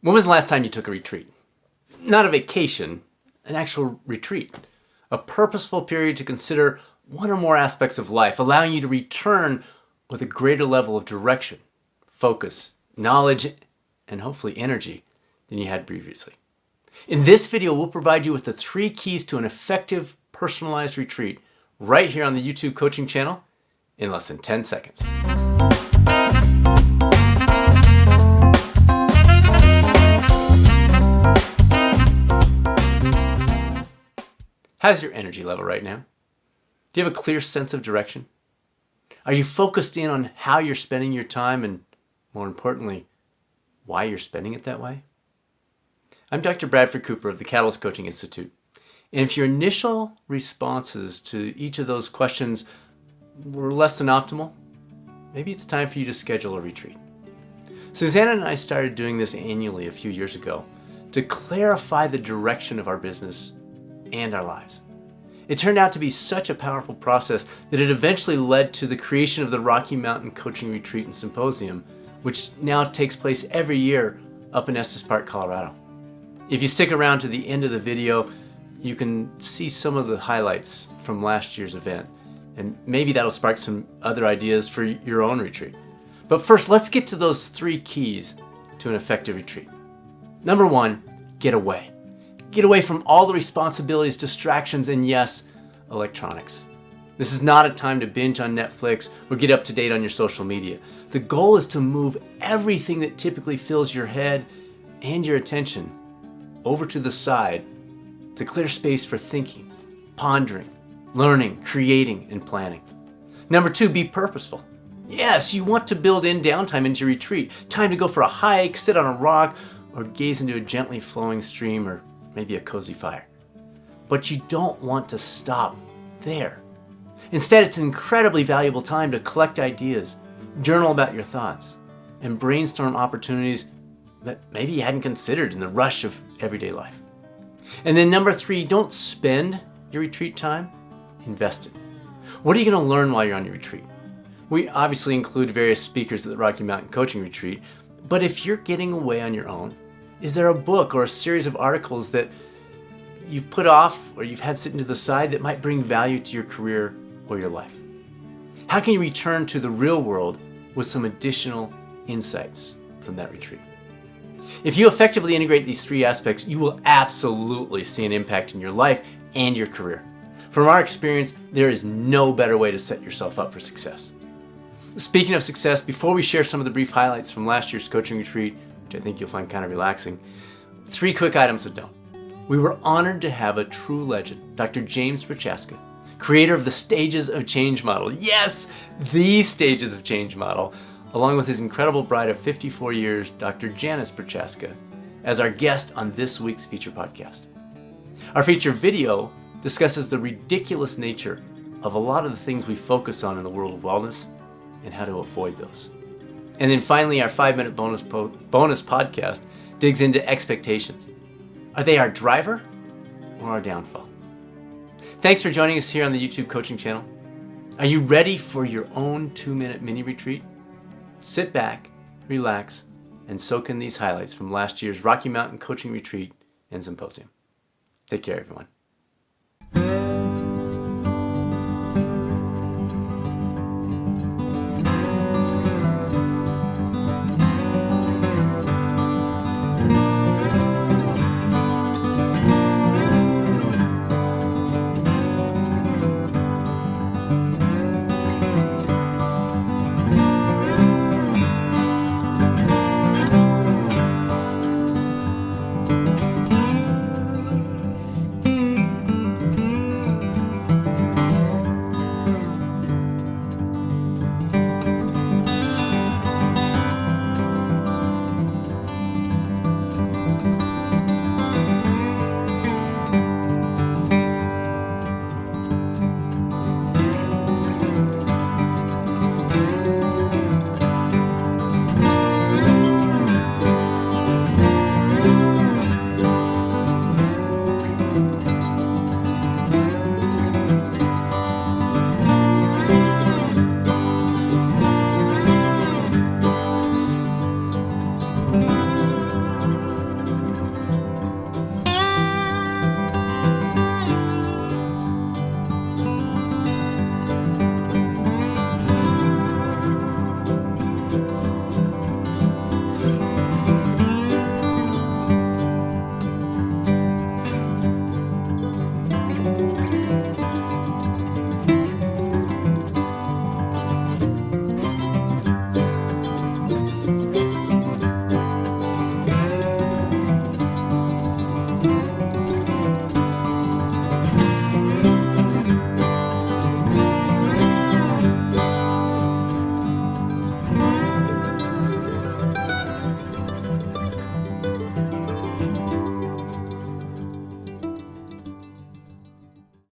When was the last time you took a retreat? Not a vacation, an actual retreat. A purposeful period to consider one or more aspects of life, allowing you to return with a greater level of direction, focus, knowledge, and hopefully energy than you had previously. In this video, we'll provide you with the 3 keys to an effective personalized retreat right here on the YouTube coaching channel in less than 10 seconds. How's your energy level right now? Do you have a clear sense of direction? Are you focused in on how you're spending your time and, more importantly, why you're spending it that way? I'm Dr. Bradford Cooper of the Catalyst Coaching Institute. And if your initial responses to each of those questions were less than optimal, maybe it's time for you to schedule a retreat. Susanna and I started doing this annually a few years ago to clarify the direction of our business and our lives. It turned out to be such a powerful process that it eventually led to the creation of the Rocky Mountain Coaching Retreat and Symposium, which now takes place every year up in Estes Park, Colorado. If you stick around to the end of the video, you can see some of the highlights from last year's event, and maybe that'll spark some other ideas for your own retreat. But first, let's get to those 3 keys to an effective retreat. Number 1, get away. Get away from all the responsibilities, distractions, and yes, electronics. This is not a time to binge on Netflix or get up to date on your social media. The goal is to move everything that typically fills your head and your attention over to the side to clear space for thinking, pondering, learning, creating, and planning. Number 2, be purposeful. Yes, you want to build in downtime into your retreat. Time to go for a hike, sit on a rock, or gaze into a gently flowing stream, or maybe a cozy fire. But you don't want to stop there. Instead, it's an incredibly valuable time to collect ideas, journal about your thoughts, and brainstorm opportunities that maybe you hadn't considered in the rush of everyday life. And then number 3, don't spend your retreat time, invest it. What are you going to learn while you're on your retreat? We obviously include various speakers at the Rocky Mountain Coaching Retreat, but if you're getting away on your own, is there a book or a series of articles that you've put off or you've had sitting to the side that might bring value to your career or your life? How can you return to the real world with some additional insights from that retreat? If you effectively integrate these 3 aspects, you will absolutely see an impact in your life and your career. From our experience, there is no better way to set yourself up for success. Speaking of success, before we share some of the brief highlights from last year's coaching retreat, which I think you'll find kind of relaxing, 3 quick items of note. We were honored to have a true legend, Dr. James Prochaska, creator of the Stages of Change model. Yes, the Stages of Change model, along with his incredible bride of 54 years, Dr. Janice Prochaska, as our guest on this week's feature podcast. Our feature video discusses the ridiculous nature of a lot of the things we focus on in the world of wellness and how to avoid those. And then finally, our 5-minute bonus podcast digs into expectations. Are they our driver or our downfall? Thanks for joining us here on the YouTube coaching channel. Are you ready for your own 2-minute mini retreat? Sit back, relax, and soak in these highlights from last year's Rocky Mountain Coaching Retreat and Symposium. Take care, everyone.